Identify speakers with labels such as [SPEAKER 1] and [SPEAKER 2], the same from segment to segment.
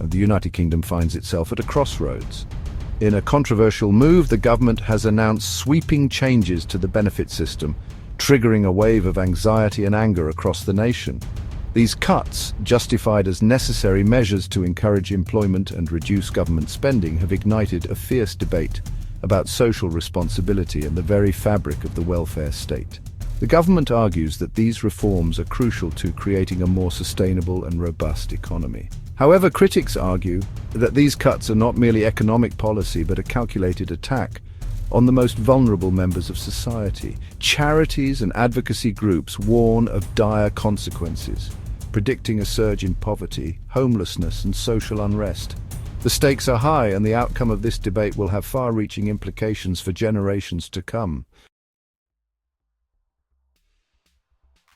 [SPEAKER 1] The United Kingdom finds itself at a crossroads. In a controversial move, the government has announced sweeping changes to the benefit system, triggering a wave of anxiety and anger across the nation. These cuts, justified as necessary measures to encourage employment and reduce government spending, have ignited a fierce debate about social responsibility and the very fabric of the welfare state. The government argues that these reforms are crucial to creating a more sustainable and robust economy. However, critics argue that these cuts are not merely economic policy but a calculated attack on the most vulnerable members of society. Charities and advocacy groups warn of dire consequences, predicting a surge in poverty, homelessness, and social unrest. The stakes are high, and the outcome of this debate will have far-reaching implications for generations to come.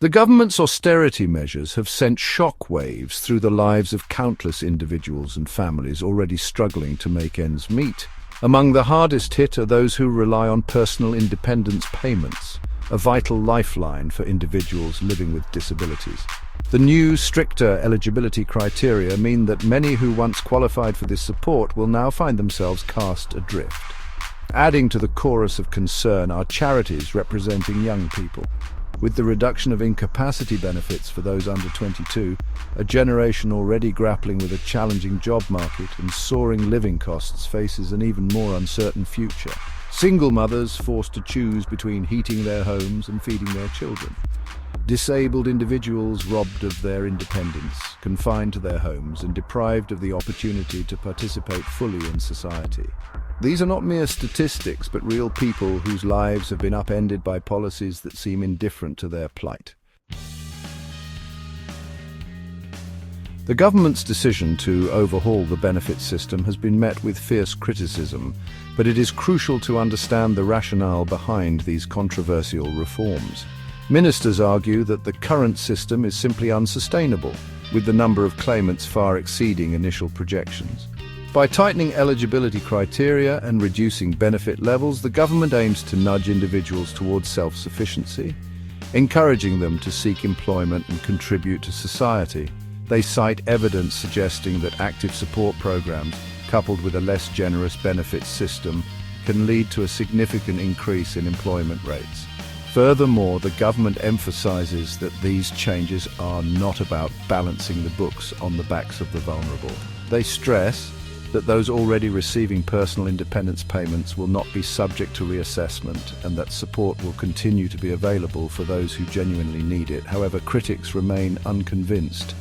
[SPEAKER 1] The government's austerity measures have sent shockwaves through the lives of countless individuals and families already struggling to make ends meet. Among the hardest hit are those who rely on personal independence payments, a vital lifeline for individuals living with disabilities. The new, stricter eligibility criteria mean that many who once qualified for this support will now find themselves cast adrift. Adding to the chorus of concern are charities representing young people. With the reduction of incapacity benefits for those under 22, a generation already grappling with a challenging job market and soaring living costs faces an even more uncertain future. Single mothers forced to choose between heating their homes and feeding their children. Disabled individuals robbed of their independence, confined to their homes, and deprived of the opportunity to participate fully in society. These are not mere statistics, but real people whose lives have been upended by policies that seem indifferent to their plight. The government's decision to overhaul the benefits system has been met with fierce criticism, but it is crucial to understand the rationale behind these controversial reforms. Ministers argue that the current system is simply unsustainable, with the number of claimants far exceeding initial projections. By tightening eligibility criteria and reducing benefit levels, the government aims to nudge individuals towards self-sufficiency, encouraging them to seek employment and contribute to society. They cite evidence suggesting that active support programs, coupled with a less generous benefits system, can lead to a significant increase in employment rates. Furthermore, the government emphasizes that these changes are not about balancing the books on the backs of the vulnerable. They stress that those already receiving personal independence payments will not be subject to reassessment and that support will continue to be available for those who genuinely need it. However, critics remain unconvinced,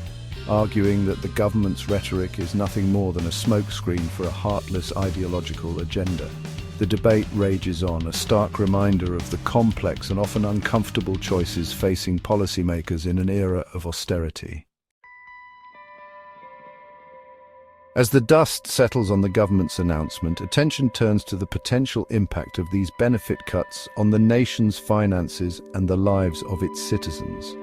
[SPEAKER 1] arguing that the government's rhetoric is nothing more than a smokescreen for a heartless ideological agenda. The debate rages on, a stark reminder of the complex and often uncomfortable choices facing policymakers in an era of austerity. As the dust settles on the government's announcement, attention turns to the potential impact of these benefit cuts on the nation's finances and the lives of its citizens.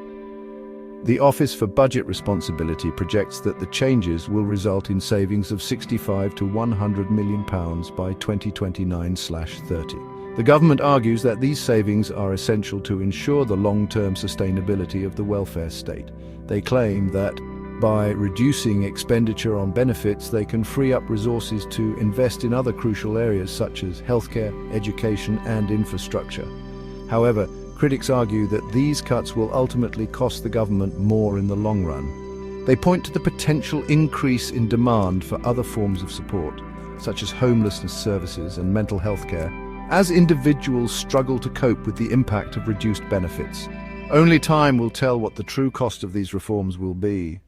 [SPEAKER 1] The Office for Budget Responsibility projects that the changes will result in savings of £65 to £100 million by 2029/30. The government argues that these savings are essential to ensure the long-term sustainability of the welfare state. They claim that by reducing expenditure on benefits, they can free up resources to invest in other crucial areas such as healthcare, education, and infrastructure. However, critics argue that these cuts will ultimately cost the government more in the long run. They point to the potential increase in demand for other forms of support, such as homelessness services and mental health care, as individuals struggle to cope with the impact of reduced benefits. Only time will tell what the true cost of these reforms will be.